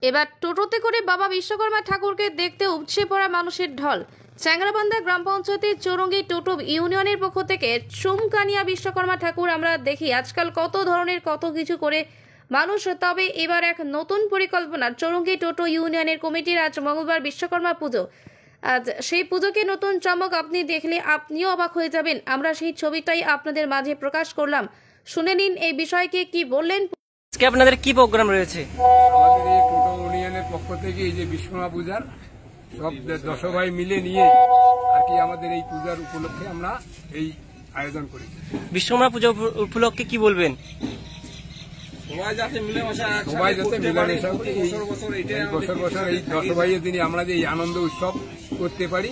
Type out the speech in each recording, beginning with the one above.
এবার টোটোতে করে বাবা বিশ্বকর্মা ঠাকুরকে দেখতে উপচে পড়া মানুষের ঢল। চ্যাংরাবান্ধা গ্রাম পঞ্চায়েতের চৌরঙ্গি টোটো ইউনিয়নের পক্ষ থেকে চুমকানিয়া বিশ্বকর্মা ঠাকুর আমরা দেখি আজকাল কত ধরনের কত কিছু করে মানুষ। তবে এবার এক নতুন পরিকল্পনা চৌরঙ্গি টোটো ইউনিয়নের কমিটির আজ মঙ্গলবার বিশ্বকর্মা পুজো। আজ সেই পুজোকে নতুন চমক আপনি দেখলে আপনিও অবাক হয়ে যাবেন। আমরা সেই ছবিটাই আপনাদের মাঝে প্রকাশ করলাম। শুনে নিন এই বিষয়কে কি বললেন। আজকে আপনাদের কি প্রোগ্রাম রয়েছে? আমাদের এই টোটো ইউনিয়নের পক্ষ থেকে এই যে বিশ্বকর্মা পূজার সব 10 ভাই মিলে নিয়ে আর কি আমাদের এই পূজার উপলক্ষে আমরা এই আয়োজন করি। বিশ্বকর্মা পূজা উপলক্ষে কি বলবেন? সবাই যাতে মিলেমিশে করি, বছর বছর এই 10 ভাইয়ের দিনে আমরা যে এই আনন্দ উৎসব করতে পারি,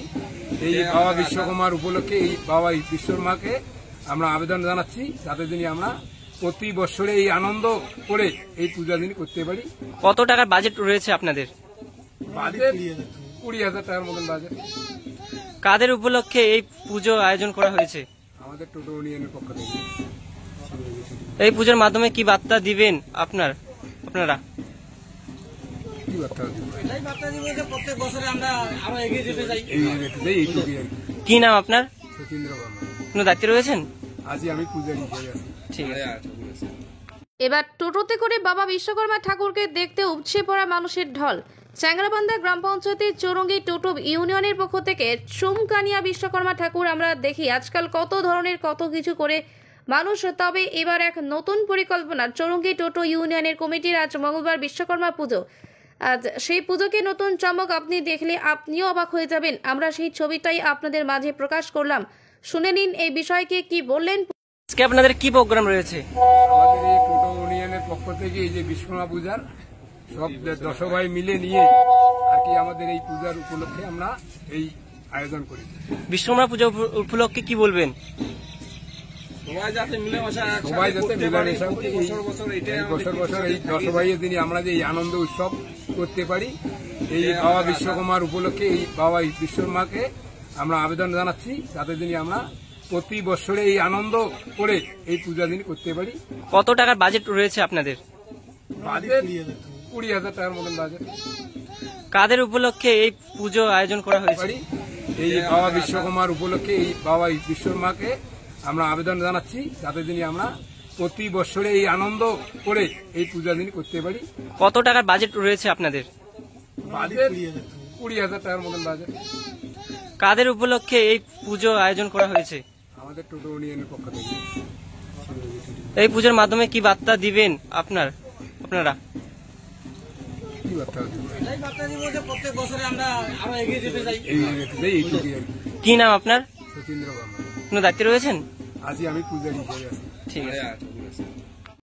এই বাবা বিশ্বকর্মার উপলক্ষে এই বাবা বিশ্বকর্মাকে আমরা আবেদন জানাচ্ছি যাতে দিনে আমরা প্রতি বছরে এই আনন্দ করে এই পূজা দিন করতে পারি। কত টাকার বাজেট রয়েছে আপনাদের? বাজেট 20,000 টাকার মতন বাজেট। কাদের উপলক্ষে এই পুজো আয়োজন করা হয়েছে? আমাদের টোটো ইউনিয়নের পক্ষ থেকে। এই পুজোর মাধ্যমে কি বার্তা দিবেন আপনারা? কি বার্তা দিব? প্রত্যেক বছরে আমরা আরো এগিয়ে যেতে চাই। কি নাম আপনার? সতীন্দ্র বর্মা। কোনো দায়িত্বে রয়েছেন? আজই আমি পূজারি হয়ে আছি। ঠিক আছে। এবার টোটোতে করে বাবা বিশ্বকর্মা ঠাকুরকে দেখতে উপচে পড়া মানুষের ঢল। চ্যাংরাবান্ধা গ্রাম পঞ্চায়েতের চৌরঙ্গি টোটো ইউনিয়নের পক্ষ থেকে চুমকানিয়া বিশ্বকর্মা ঠাকুর আমরা দেখি আজকাল কত ধরনের কত কিছু করে মানুষ। তবে এবার এক নতুন পরিকল্পনা চৌরঙ্গি টোটো ইউনিয়নের কমিটির আজ মঙ্গলবার বিশ্বকর্মা পুজো। আজ সেই পুজোকে নতুন চমক আপনি দেখলে আপনিও অবাক হয়ে যাবেন। আমরা সেই ছবিটাই আপনাদের মাঝে প্রকাশ করলাম। শুনে নিন এই বিষয়কে কি বললেন। আজকে আপনাদের কি প্রোগ্রাম রয়েছে? আমাদের এই টোটো ইউনিয়নের পক্ষ থেকে এই যে বিশ্বকর্মা পূজার সব 10 ভাই মিলে নিয়ে আর কি আমাদের এই পূজার উপলক্ষে আমরা এই আয়োজন করি। বিশ্বকর্মা পূজা উপলক্ষে কি বলবেন? সবাই যাতে মিলেমিশে করি, বছর বছর এই 10 ভাইয়ের দিনে আমরা যে এই আনন্দ উৎসব করতে পারি, এই বাবা বিশ্বকর্মার উপলক্ষে এই বাবা বিশ্বকর্মাকে আমরা আবেদন জানাচ্ছি যাতে দিনে আমরা প্রতি বছরে এই আনন্দ করে এই পূজা দিন করতে পারি। কত টাকার বাজেট রয়েছে আপনাদের? বাজেট 20,000 টাকার মতন বাজেট। কাদের উপলক্ষে এই পুজো আয়োজন করা হয়েছে? এই বাবা বিশ্বকর্মার উপলক্ষে এই বাবা বিশ্বকর্মাকে আমরা আবেদন জানাচ্ছি যাতে দিনে আমরা প্রতি বছরে এই আনন্দ করে এই পূজা দিন করতে পারি। কত টাকার বাজেট রয়েছে আপনাদের? বাজেট 20,000 টাকার মতন বাজেট। কাদের উপলক্ষে এই পুজো আয়োজন করা হয়েছে? আমাদের টোটো ইউনিয়নের পক্ষ থেকে। এই পুজোর মাধ্যমে কি বার্তা দিবেন আপনারা? কি বার্তা দিব? প্রত্যেক বছরে আমরা আরো এগিয়ে যেতে চাই। কি নাম আপনার? সতীন্দ্র বর্মা। কোনো দায়িত্বে রয়েছেন? আজই আমি পূজারি হয়ে আছি। ঠিক আছে।